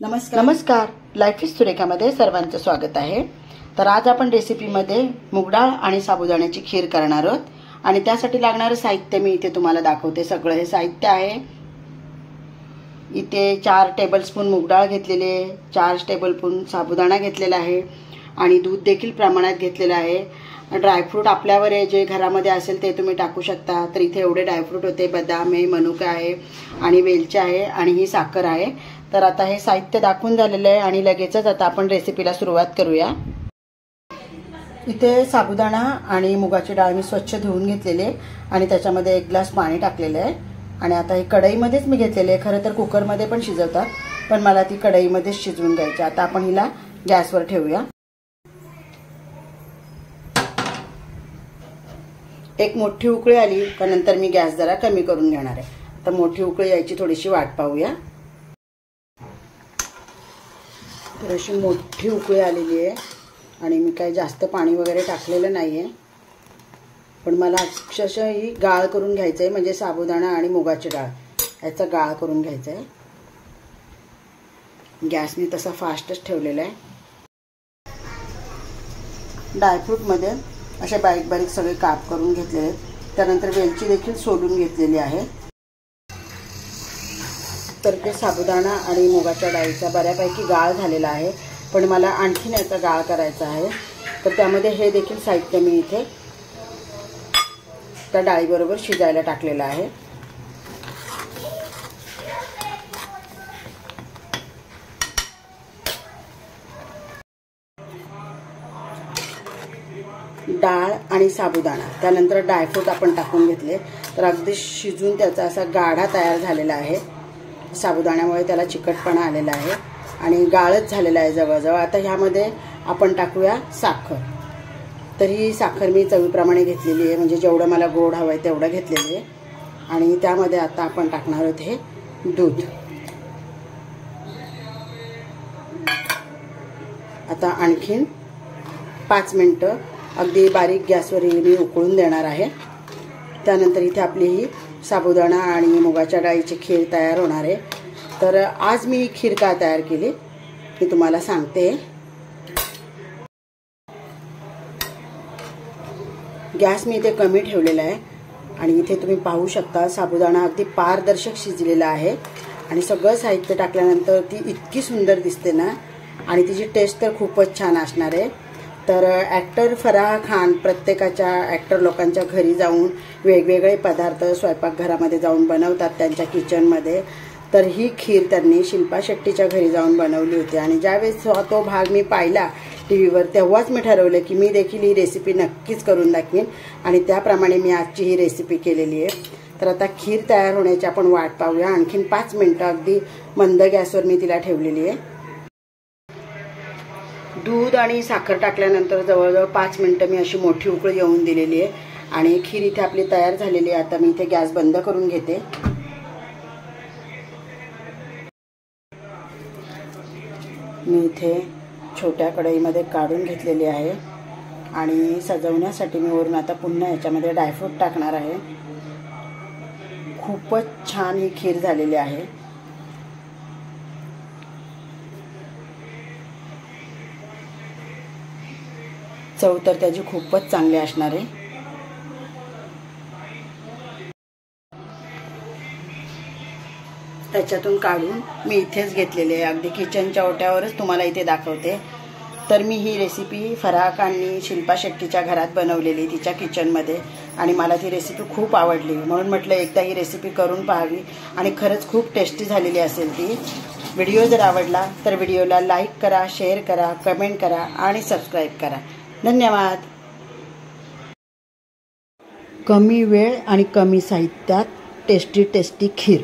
नमस्कार life is सुरेखामध्ये सर्वांचं स्वागत आहे। तर आज आपण रेसिपीमध्ये मूग डाळ आणि साबुदाण्याची खीर करणार आहोत आणि त्यासाठी लागणारे साहित्य मी इथे तुम्हाला दाखवते। सगळं हे साहित्य आहे। इथे 4 टेबलस्पून मूग डाळ घेतलेली आहे, 4 टेबलस्पून साबुदाणा घेतलेला आहे आणि दूध देखील प्रमाणात घेतलेलं आहे। ड्रायफ्रूट आपल्यावर आहे, जे घरामध्ये असेल ते तुम्ही टाकू शकता। तर इथे एवढे ड्रायफ्रूट होते, बदाम आहे, मनुका आहे आणि वेलची आहे आणि ही साखर आहे। तर आता हे साहित्य दाखवून झालेलं आहे आणि लगेचच आता आपण रेसिपीला सुरुवात करूया। इथे साबुदाणा आणि मुगाची डाळ मी स्वच्छ धुवून घेतलेले आणि त्याच्यामध्ये 1 ग्लास पाणी टाकलेलं आहे आणि आता हे कढईमध्येच मी घेतलेले आहे। खरं तर कुकरमध्ये पण शिजवतात, पण मला ती कढईमध्येच शिजवून घ्यायची। आता आपण हिला गॅसवर ठेवूया। एक मोठी उकळी आली का नंतर मी गॅस जरा कमी करून घेणार आहे। आता मोठी उकळी यायची थोडीशी वाट पाहूया। तर अशी मोठी उकळी आलेली आहे आणि मी काही जास्त पाणी वगैरे टाकलेलं नाहीये, पण मला अक्षरशः ही गाळ करून घ्यायचं आहे, म्हणजे साबुदाणा आणि मुगाची डाळ याचा गाळ करून घ्यायचा आहे। गॅसने तसा फास्टच ठेवलेला आहे। ड्रायफ्रूटमध्ये असे बारीक बारीक सगळे काप करून घेतलेले आहेत। त्यानंतर वेलची देखील सोलून घेतलेली आहे। तर ते साबुदाणा आणि मुगाच्या डाळीचा बऱ्यापैकी गाळ झालेला आहे, पण मला आणखीन याचा गाळ करायचा आहे। तर त्यामध्ये हे देखील साहित्य मी इथे त्या डाळीबरोबर शिजायला टाकलेलं आहे। डाळ आणि साबुदाणा त्यानंतर ड्रायफ्रूट आपण टाकून घेतले, तर अगदी शिजून त्याचा असा गाढा तयार झालेला आहे। साबुदाण्यामुळे त्याला चिकटपणा आलेला आहे आणि गाळच झालेला आहे जवळजवळ। आता ह्यामध्ये आपण टाकूया साखर। तर ही साखर मी चवीप्रमाणे घेतलेली आहे, म्हणजे जेवढं मला गोड हवं आहे तेवढं घेतलेलं आहे। आणि त्यामध्ये आता आपण टाकणार आहोत हे दूध। आता आणखीन 5 मिनिटं अगदी बारीक गॅसवर मी उकळून देणार आहे। त्यानंतर इथे आपली ही साबुदाणा आणि मुगाच्या डाळीची खीर तयार होणार आहे। तर आज मी खीर का तयार केली मी तुम्हाला सांगते। गॅस मी इथे कमी ठेवलेला आहे आणि इथे तुम्ही पाहू शकता साबुदाणा अगदी पारदर्शक शिजलेला आहे आणि सगळं साहित्य टाकल्यानंतर ती इतकी सुंदर दिसते ना, आणि तिची टेस्ट तर खूपच छान असणार आहे। तर ॲक्टर फराह खान प्रत्येकाच्या ॲक्टर लोकांच्या घरी जाऊन वेगवेगळे पदार्थ स्वयंपाकघरामध्ये जाऊन बनवतात त्यांच्या किचनमध्ये। तर ही खीर त्यांनी शिल्पा शेट्टीच्या घरी जाऊन बनवली होती आणि ज्यावेळेस तो भाग मी पाहिला टीव्हीवर तेव्हाच मी ठरवलं की मी देखील ही रेसिपी नक्कीच करून दाखवीन आणि त्याप्रमाणे मी आजची ही रेसिपी केलेली आहे। तर आता खीर तयार होण्याची आपण वाट पाहूया। आणखीन 5 मिनिटं अगदी मंद गॅसवर मी तिला ठेवलेली आहे। दूध आणि साखर टाकल्यानंतर जवळजवळ 5 मिनिटं मी अशी मोठी उकळी येऊन दिलेली आहे आणि खीर इथे आपली तयार झालेली आहे। आता मी इथे गॅस बंद करून घेते। मी इथे छोट्या कढईमध्ये काढून घेतलेली आहे आणि सजवण्यासाठी मी वरून आता पुन्हा याच्यामध्ये ड्रायफ्रूट टाकणार आहे। खूपच छान ही खीर झालेली आहे। चव तर त्याची खूपच चांगली असणार आहे। त्याच्यातून काढून मी इथेच घेतलेले आहे, अगदी किचनच्या ओट्यावरच तुम्हाला इथे दाखवते। तर मी ही रेसिपी फराह खाननी शिल्पा शेट्टीच्या घरात बनवलेली तिच्या किचनमध्ये आणि मला ती रेसिपी खूप आवडली, म्हणून म्हटलं एकदा ही रेसिपी करून पाहावी आणि खरंच खूप टेस्टी झालेली असेल ती। व्हिडिओ जर आवडला तर व्हिडिओला लाईक करा, शेअर करा, कमेंट करा आणि सबस्क्राईब करा। धन्यवाद। कमी वेळ आणि कमी साहित्यात टेस्टी खीर।